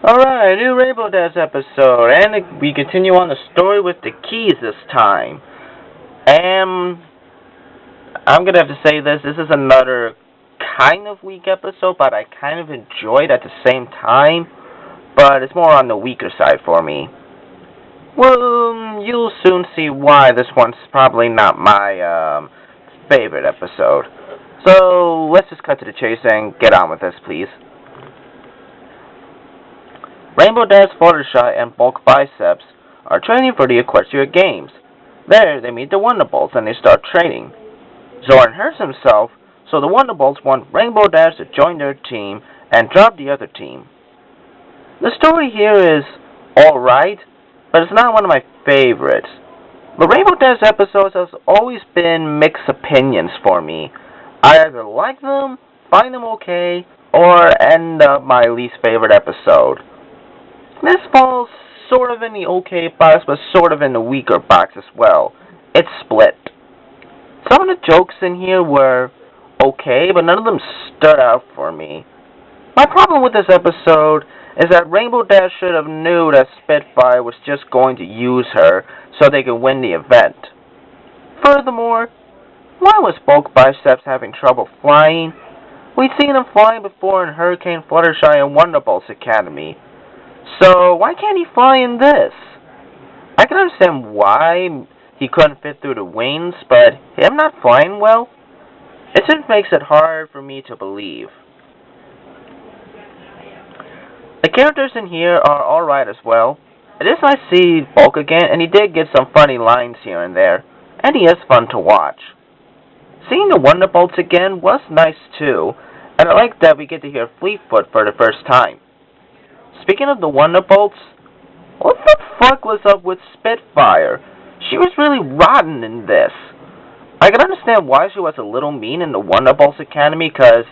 Alright, new Rainbow Dash episode, and we continue on the story with the keys this time. And I'm gonna have to say this is another kind of weak episode, but I kind of enjoyed at the same time, but it's more on the weaker side for me. Well, you'll soon see why this one's probably not my favorite episode. So, let's just cut to the chase and get on with this, please. Rainbow Dash, Fluttershy, and Bulk Biceps are training for the Equestria Games. There, they meet the Wonderbolts and they start training. Zoran hurts himself, so the Wonderbolts want Rainbow Dash to join their team and drop the other team. The story here is alright, but it's not one of my favorites. The Rainbow Dash episodes has always been mixed opinions for me. I either like them, find them okay, or end up my least favorite episode. This falls sort of in the okay box, but sort of in the weaker box as well. It's split. Some of the jokes in here were okay, but none of them stood out for me. My problem with this episode is that Rainbow Dash should have knew that Spitfire was just going to use her so they could win the event. Furthermore, why was Bulk Biceps having trouble flying? We'd seen him flying before in Hurricane, Fluttershy, and Wonderbolts Academy. So, why can't he fly in this? I can understand why he couldn't fit through the wings, but him not flying well? It just makes it hard for me to believe. The characters in here are alright as well. It is nice to see Bulk again, and he did get some funny lines here and there, and he is fun to watch. Seeing the Wonderbolts again was nice too, and I like that we get to hear Fleetfoot for the first time. Speaking of the Wonderbolts, what the fuck was up with Spitfire? She was really rotten in this. I can understand why she was a little mean in the Wonderbolts Academy, because,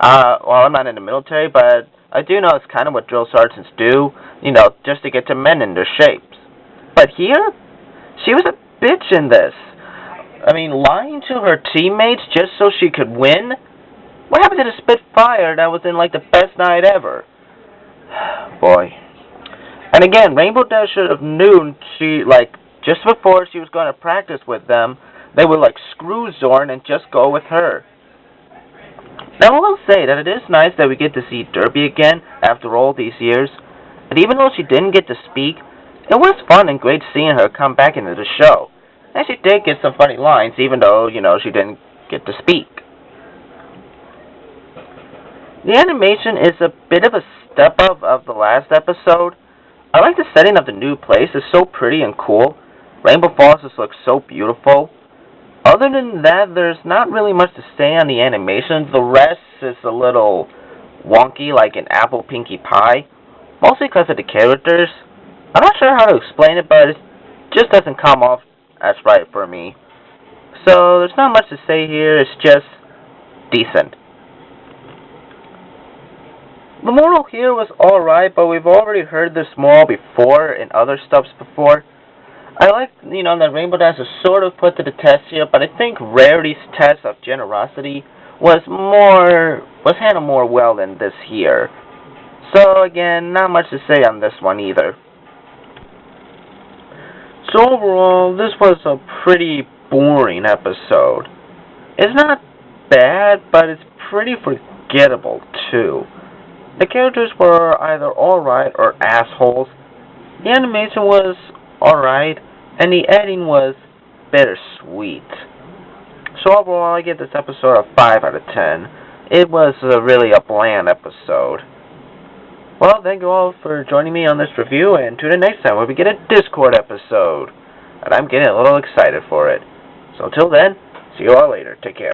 well, I'm not in the military, but I do know it's kind of what drill sergeants do, you know, just to get to men in their shapes. But here, she was a bitch in this. I mean, lying to her teammates just so she could win? What happened to the Spitfire that was in, like, the best night ever? Boy. And again, Rainbow Dash should have known she, like, just before she was going to practice with them, they would, like, screw Zoran and just go with her. Now, I will say that it is nice that we get to see Derby again after all these years. And even though she didn't get to speak, it was fun and great seeing her come back into the show. And she did get some funny lines, even though, you know, she didn't get to speak. The animation is a bit of a step up of the last episode. I like the setting of the new place. It's so pretty and cool. Rainbow Falls just looks so beautiful. Other than that, there's not really much to say on the animation. The rest is a little wonky, like an Apple Pinkie Pie. Mostly because of the characters. I'm not sure how to explain it, but it just doesn't come off as right for me. So, there's not much to say here. It's just decent. The moral here was alright, but we've already heard this moral before in other stuffs before. I like, you know, that Rainbow Dash is sort of put to the test here, but I think Rarity's test of generosity was handled more well than this here. So again, not much to say on this one either. So overall, this was a pretty boring episode. It's not bad, but it's pretty forgettable too. The characters were either alright or assholes. The animation was alright, and the editing was bittersweet. So overall, I give this episode a 5 out of 10. It was really a bland episode. Well, thank you all for joining me on this review, and tune in next time where we get a Discord episode. And I'm getting a little excited for it. So until then, see you all later. Take care.